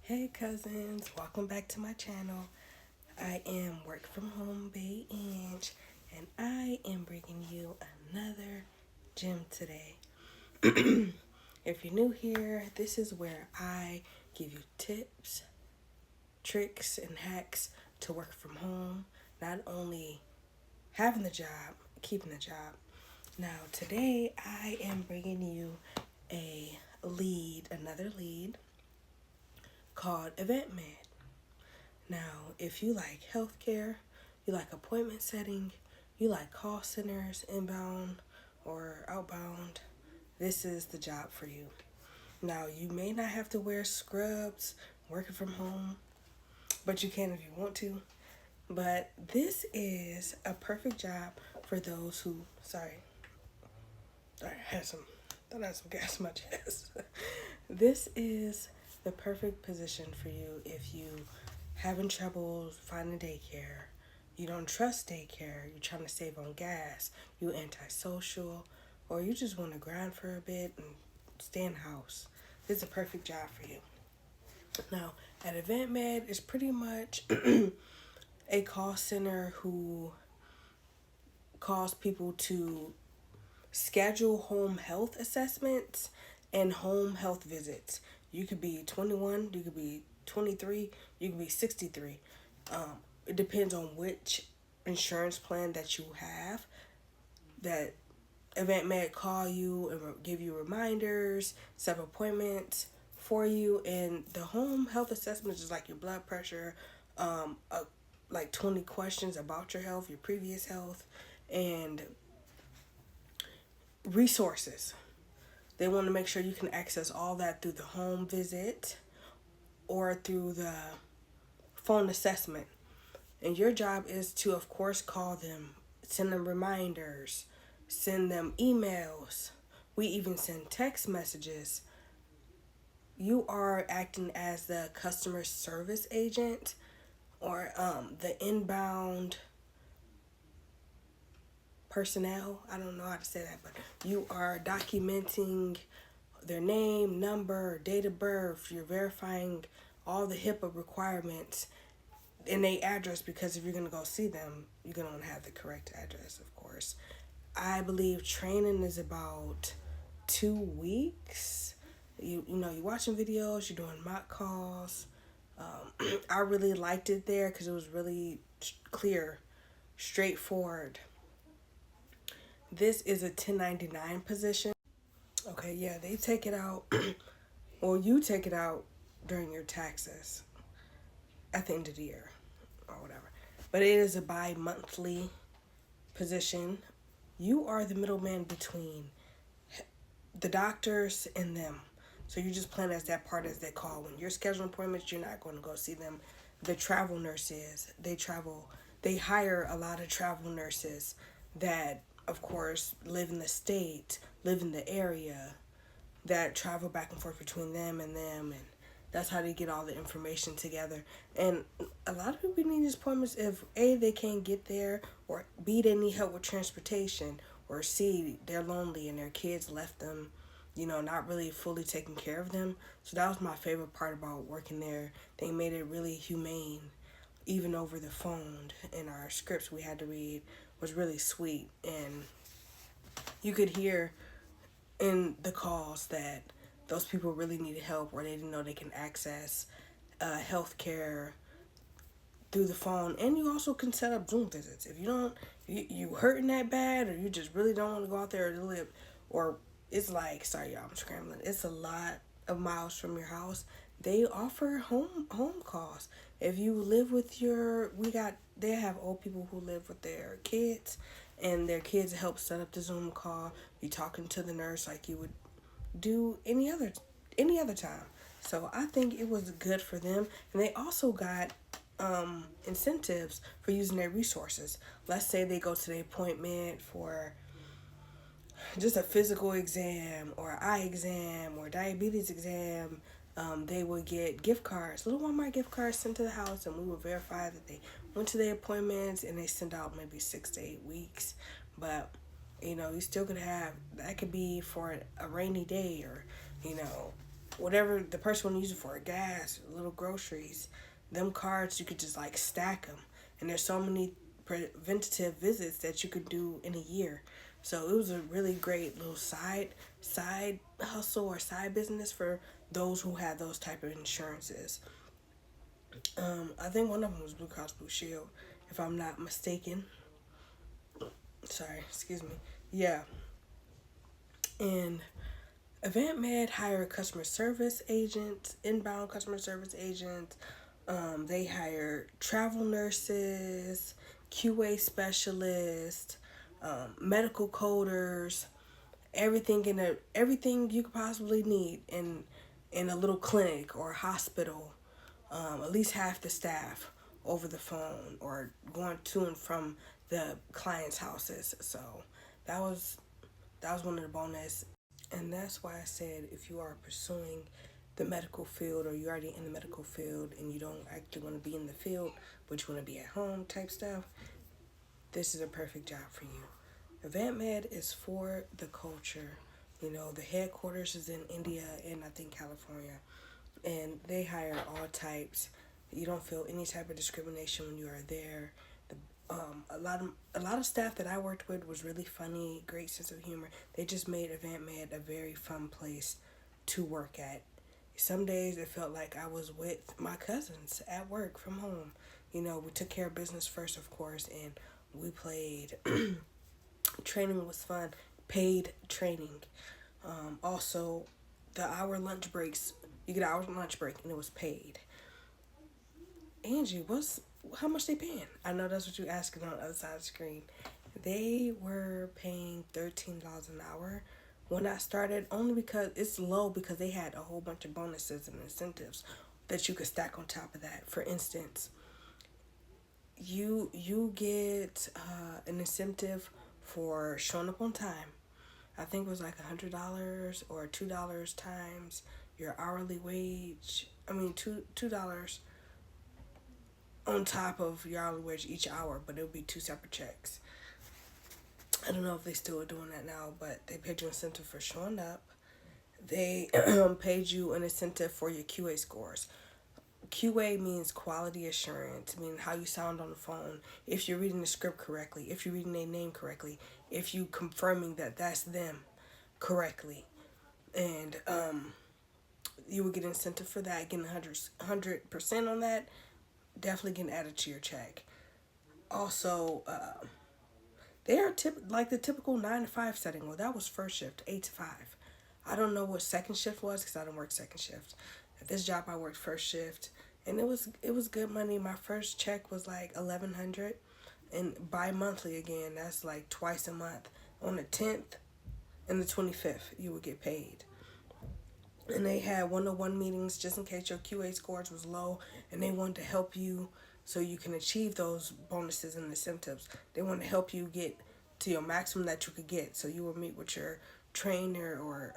Hey cousins, welcome back to my channel. I am WorkFromHomeBae and I am bringing you another gem today. If you're new here, this is where I give you tips, tricks, and hacks to work from home. Not only having the job, keeping the job. Now today I am bringing you another lead called Advantmed. Now, if you like healthcare, you like appointment setting, you like call centers, inbound or outbound, this is the job for you. Now, you may not have to wear scrubs working from home, but you can if you want to. But this is a perfect job for those who, I had some gas in my chest. This is the perfect position for you if you having trouble finding daycare, you don't trust daycare, you're trying to save on gas, you antisocial, or you just want to grind for a bit and stay in the house. This is a perfect job for you. Now, at Advantmed, it's pretty much a call center who calls people to schedule home health assessments and home health visits. You could be 21, you could be 23, you could be 63. It depends on which insurance plan that you have. That Advantmed call you and give you reminders, set appointments for you, and the home health assessment is like your blood pressure, like 20 questions about your health, your previous health, and resources. They want to make sure you can access all that through the home visit or through the phone assessment. And your job is to, of course, call them, send them reminders, send them emails. We even send text messages. You are acting as the customer service agent or the inbound personnel. I don't know how to say that, but you are documenting their name, number, date of birth. You're verifying all the HIPAA requirements and their address, because if you're going to go see them, you're going to want to have the correct address, of course. I believe training is about 2 weeks. You're watching videos, you're doing mock calls. I really liked it there because it was really clear, straightforward. This is a 1099 position. Okay, yeah, they take it out, or you take it out during your taxes at the end of the year or whatever. But it is a bi-monthly position. You are the middleman between the doctors and them. So you just plan as that part as they call. When you're scheduling appointments, you're not going to go see them. The travel nurses, they hire a lot of travel nurses that, of course, live in the state, live in the area, that travel back and forth between them, and that's how they get all the information together. And a lot of people need these appointments if A, they can't get there, or B, they need help with transportation, or C, they're lonely and their kids left them, not really fully taking care of them. So that was my favorite part about working there. They made it really humane, even over the phone. In our scripts we had to read was really sweet, and you could hear in the calls that those people really needed help, or they didn't know they can access health care through the phone. And you also can set up Zoom visits. If you hurting that bad, or you just really don't want to go out there to live, or it's like, sorry y'all, I'm scrambling, it's a lot of miles from your house, they offer home calls. If you live with they have old people who live with their kids, and their kids help set up the Zoom call. You talking to the nurse like you would do any other time. So I think it was good for them, and they also got incentives for using their resources. Let's say they go to the appointment for just a physical exam or eye exam or diabetes exam. They would get gift cards, little Walmart gift cards sent to the house, and we would verify that they went to their appointments, and they send out maybe 6 to 8 weeks. But you still could have, that could be for a rainy day, or whatever the person want to use it for, gas, little groceries, them cards, you could just like stack them. And there's so many preventative visits that you could do in a year. So it was a really great little side hustle or side business for those who had those type of insurances. I think one of them was Blue Cross Blue Shield, if I'm not mistaken. Sorry, excuse me. Yeah. And Advantmed hired customer service agents, inbound customer service agents. They hire travel nurses, QA specialists, medical coders, everything you could possibly need in a little clinic or hospital. At least half the staff over the phone or going to and from the clients' houses. So that was one of the bonus. And that's why I said, if you are pursuing the medical field or you're already in the medical field and you don't actually want to be in the field but you want to be at home type stuff, this is a perfect job for you. Advantmed is for the culture. You know, the headquarters is in India and I think California. And they hire all types. You don't feel any type of discrimination when you are there. A lot of staff that I worked with was really funny, great sense of humor. They just made Advantmed a very fun place to work at. Some days it felt like I was with my cousins at work from home. You know, we took care of business first, of course, and we played. Training was fun. Paid training. Also, the hour lunch breaks. You get an hour lunch break, and it was paid. Angie, how much they paying? I know that's what you're asking on the other side of the screen. They were paying $13 an hour when I started, only because it's low because they had a whole bunch of bonuses and incentives that you could stack on top of that. For instance, you get an incentive for showing up on time. I think it was like $100 or $2 times your hourly wage. I mean, $2 on top of your hourly wage each hour, but it would be 2 separate checks. I don't know if they still are doing that now, but they paid you an incentive for showing up. They paid you an incentive for your QA scores. QA means quality assurance, meaning how you sound on the phone, if you're reading the script correctly, if you're reading their name correctly, if you confirming that that's them correctly. And you would get an incentive for that, getting 100% on that, definitely getting added to your check. Also, they are like the typical 9 to 5 setting. Well, that was first shift, 8 to 5. I don't know what second shift was because I don't work second shift. At this job, I worked first shift, and it was good money. My first check was like $1,100, and bi-monthly again. That's like twice a month. On the 10th and the 25th, you would get paid. And they had one-on-one meetings just in case your QA scores was low, and they wanted to help you so you can achieve those bonuses and incentives. They want to help you get to your maximum that you could get. So you will meet with your trainer or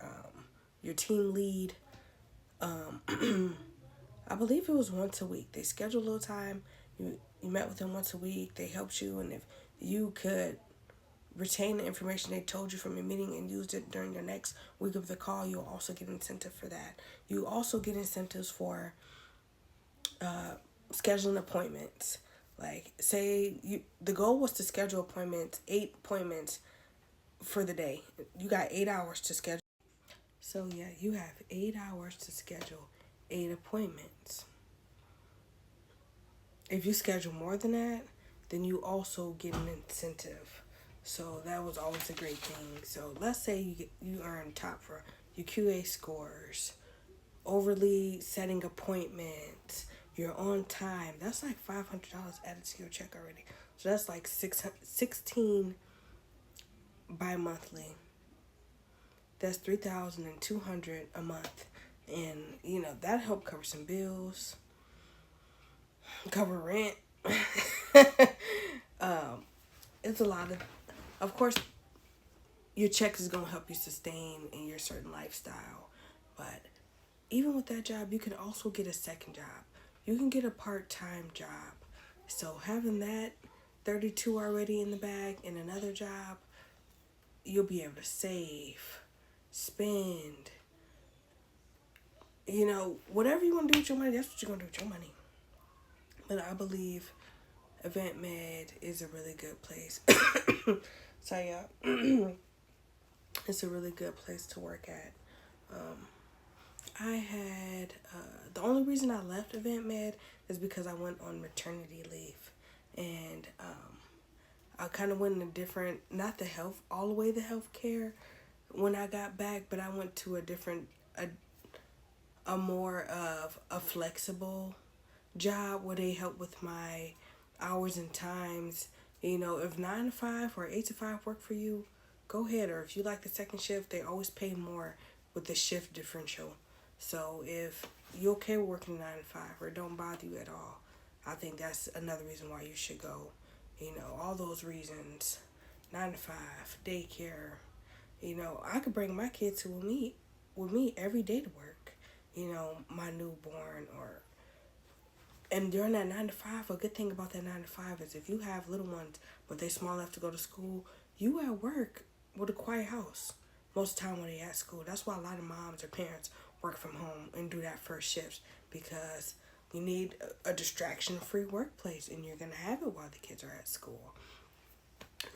your team lead. I believe it was once a week. They scheduled a little time. You met with them once a week. They helped you, and if you could retain the information they told you from your meeting and used it during your next week of the call, you'll also get incentive for that. You also get incentives for scheduling appointments. Like, say the goal was to schedule appointments, 8 appointments for the day. You got 8 hours to schedule. So yeah, you have 8 hours to schedule 8 appointments. If you schedule more than that, then you also get an incentive. So that was always a great thing. So let's say you earn top for your QA scores, overly setting appointments, you're on time. That's like $500 added to your check already. So that's like $16 bi-monthly. That's $3,200 a month. And, you know, that helped cover some bills, cover rent. It's a lot of course, your check is going to help you sustain in your certain lifestyle. But even with that job, you can also get a second job. You can get a part-time job. So having that 32 already in the bag and another job, you'll be able to save, spend, You know, whatever you want to do with your money, that's what you're going to do with your money. But I believe Advantmed is a really good place. So yeah, it's a really good place to work at. I had the only reason I left Advantmed is because I went on maternity leave, and I kind of went in a different, not the health, all the way the healthcare when I got back, but I went to a different, a more of a flexible job where they help with my hours and times. You know, if 9 to 5 or 8 to 5 work for you, go ahead. Or if you like the second shift, they always pay more with the shift differential. So if you're okay with working 9 to 5 or it don't bother you at all, I think that's another reason why you should go. You know, all those reasons. 9 to 5, daycare. You know, I could bring my kids with me every day to work. You know, my newborn or and during that 9 to 5, a good thing about that 9 to 5 is if you have little ones, but they're small enough to go to school, you at work with a quiet house most of the time when they're at school. That's why a lot of moms or parents work from home and do that first shift, because you need a distraction-free workplace, and you're going to have it while the kids are at school.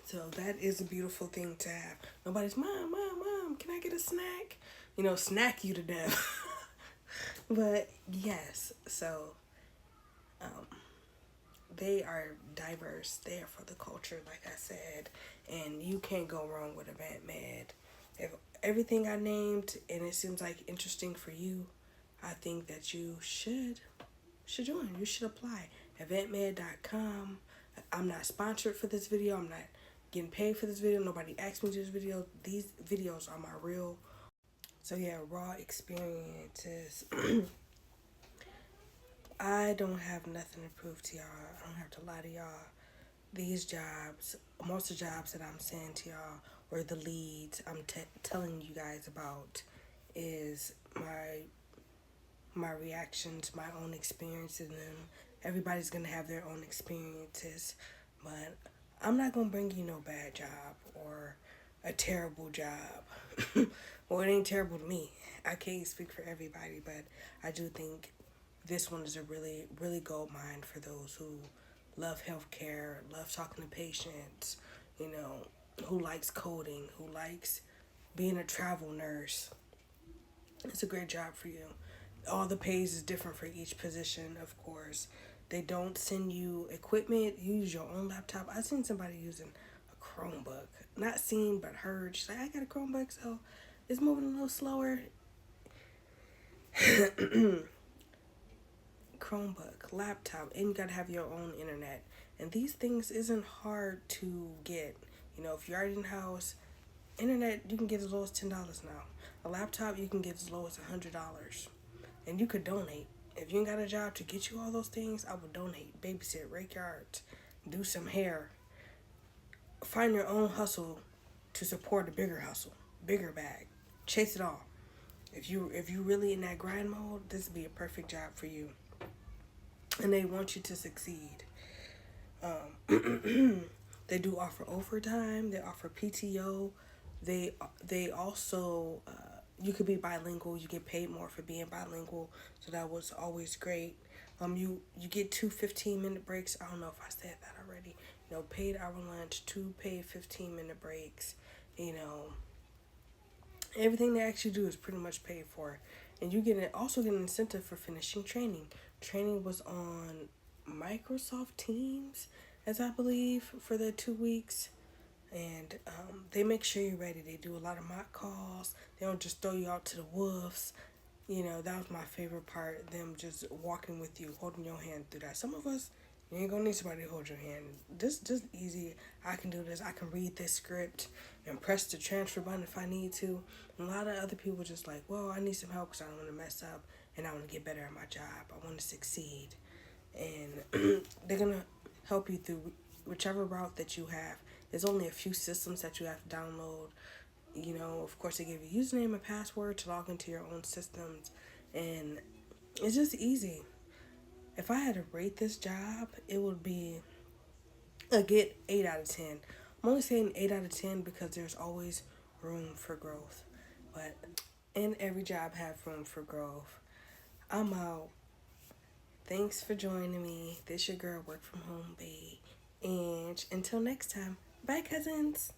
So that is a beautiful thing to have. Nobody's, mom, can I get a snack? You know, snack you to death. But yes, so they are diverse. They are for the culture, like I said, and you can't go wrong with Advantmed. If everything I named and it seems like interesting for you, I think that you should join. You should apply. Advantmed.com. I'm not sponsored for this video. I'm not getting paid for this video. Nobody asked me to do this video. These videos are my real, so yeah, raw experiences. I don't have nothing to prove to y'all. I don't have to lie to y'all. These jobs, most of the jobs that I'm saying to y'all, or the leads I'm telling you guys about, is my reactions, my own experiences in them. Everybody's gonna have their own experiences, but I'm not gonna bring you no bad job or a terrible job. Well, it ain't terrible to me. I can't speak for everybody, but I do think this one is a really, really gold mine for those who love healthcare, love talking to patients, you know, who likes coding, who likes being a travel nurse. It's a great job for you. All the pays is different for each position, of course. They don't send you equipment. You use your own laptop. I've seen somebody using a Chromebook. Not seen, but heard. She's like, I got a Chromebook, so it's moving a little slower. Chromebook, laptop, and you gotta have your own internet. And these things isn't hard to get. You know, if you're already in house, internet you can get as low as $10 now. A laptop you can get as low as $100, and you could donate. If you ain't got a job to get you all those things, I would donate, babysit, rake yards, do some hair, find your own hustle to support a bigger hustle, bigger bag, chase it all. If you really in that grind mode, this would be a perfect job for you. And they want you to succeed. They do offer overtime. They offer PTO. They also you could be bilingual. You get paid more for being bilingual, so that was always great. You get 2 15-minute breaks. I don't know if I said that already. You know, paid hour lunch, 2 paid 15-minute breaks. You know, everything they actually do is pretty much paid for, and you also get an incentive for finishing training. Training was on Microsoft Teams, as I believe, for the 2 weeks. And they make sure you're ready. They do a lot of mock calls. They don't just throw you out to the wolves. You know, that was my favorite part, them just walking with you, holding your hand through that. Some of us, you ain't gonna need somebody to hold your hand. Just easy. I can do this. I can read this script and press the transfer button if I need to. And a lot of other people just like, well, I need some help because I don't want to mess up and I want to get better at my job. I want to succeed. And they're going to help you through whichever route that you have. There's only a few systems that you have to download. You know, of course, they give you a username and password to log into your own systems. And it's just easy. If I had to rate this job, it would be a good 8 out of 10. I'm only saying 8 out of 10 because there's always room for growth. But in every job have room for growth. I'm out. Thanks for joining me. This your girl, Work From Home Bae. And until next time, bye, cousins.